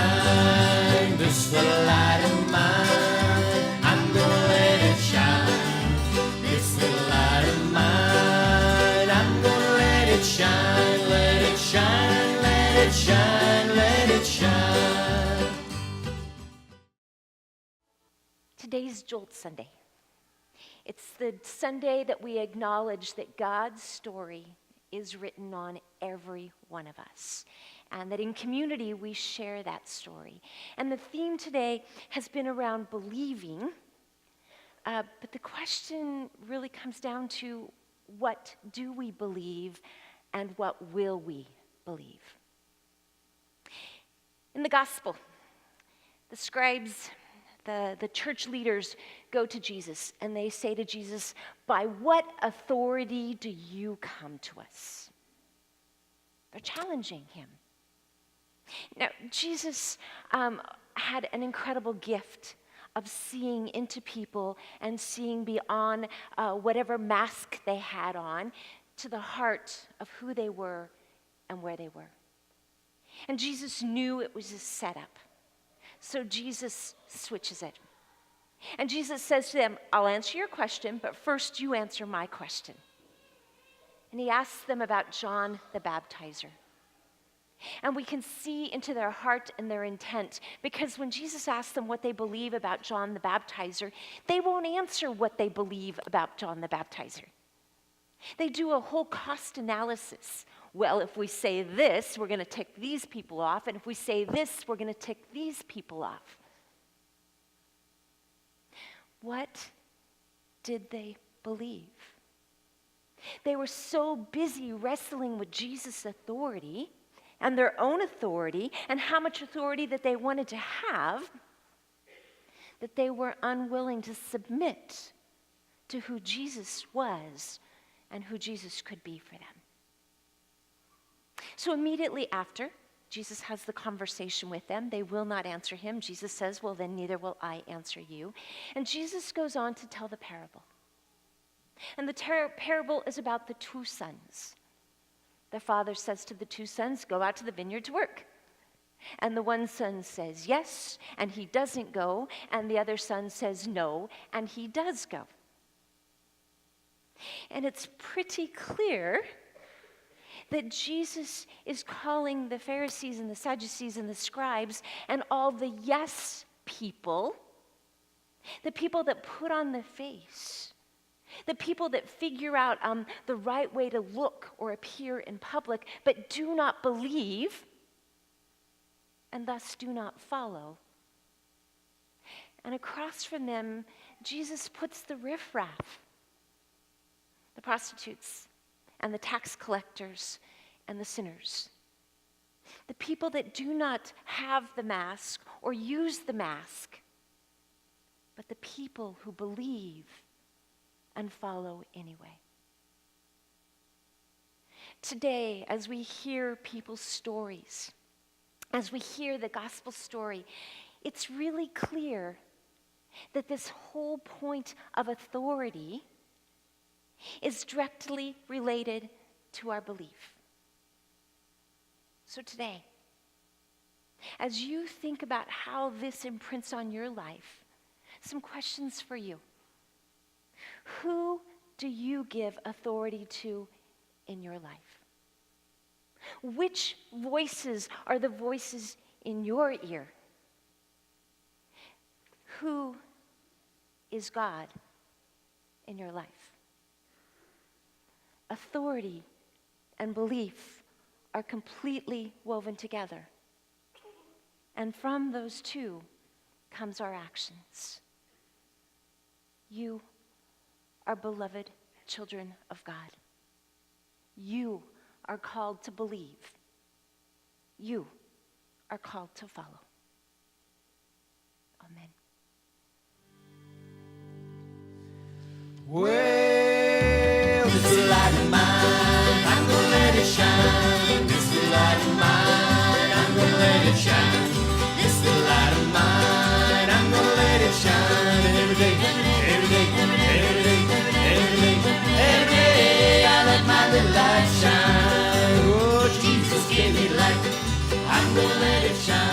shine. This little light of mine, I'm gonna let it shine. This little light of mine, I'm gonna let it shine. Let it shine, let it shine, let it shine. Today's JOLT Sunday. It's the Sunday that we acknowledge that God's story is written on every one of us, and that in community we share that story. And the theme today has been around believing, but the question really comes down to, what do we believe and what will we believe? In the gospel, the scribes, the church leaders go to Jesus and they say to Jesus, "By what authority do you come to us?" They're challenging him. Now, Jesus had an incredible gift of seeing into people and seeing beyond whatever mask they had on to the heart of who they were and where they were. And Jesus knew it was a setup. So Jesus switches it. And Jesus says to them, "I'll answer your question, but first you answer my question." And he asks them about John the Baptizer. And we can see into their heart and their intent, because when Jesus asks them what they believe about John the Baptizer, they won't answer what they believe about John the Baptizer. They do a whole cost analysis. Well, if we say this, we're going to tick these people off, and if we say this, we're going to tick these people off. What did they believe? They were so busy wrestling with Jesus' authority and their own authority and how much authority that they wanted to have, that they were unwilling to submit to who Jesus was and who Jesus could be for them. So immediately after, Jesus has the conversation with them. They will not answer him. Jesus says, "Well, then neither will I answer you." And Jesus goes on to tell the parable. And the parable is about the two sons. The father says to the two sons, "Go out to the vineyard to work." And the one son says yes, and he doesn't go. And the other son says no, and he does go. And it's pretty clear that Jesus is calling the Pharisees and the Sadducees and the scribes and all the yes people, the people that put on the face, the people that figure out the right way to look or appear in public, but do not believe and thus do not follow. And across from them, Jesus puts the riffraff, the prostitutes, and the tax collectors and the sinners. The people that do not have the mask or use the mask, but the people who believe and follow anyway. Today, as we hear people's stories, as we hear the gospel story, it's really clear that this whole point of authority is directly related to our belief. So today, as you think about how this imprints on your life, some questions for you. Who do you give authority to in your life? Which voices are the voices in your ear? Who is God in your life? Authority and belief are completely woven together. And from those two comes our actions. You are beloved children of God. You are called to believe. You are called to follow. Amen. Well, this is light of mine, I'm gonna let it shine. This is light of mine, I'm gonna let it shine. This is light of mine, I'm gonna let it shine. And every day, every day, every day, every day, every day, I let my little light shine. Oh, Jesus gave me light, I'm gonna let it shine.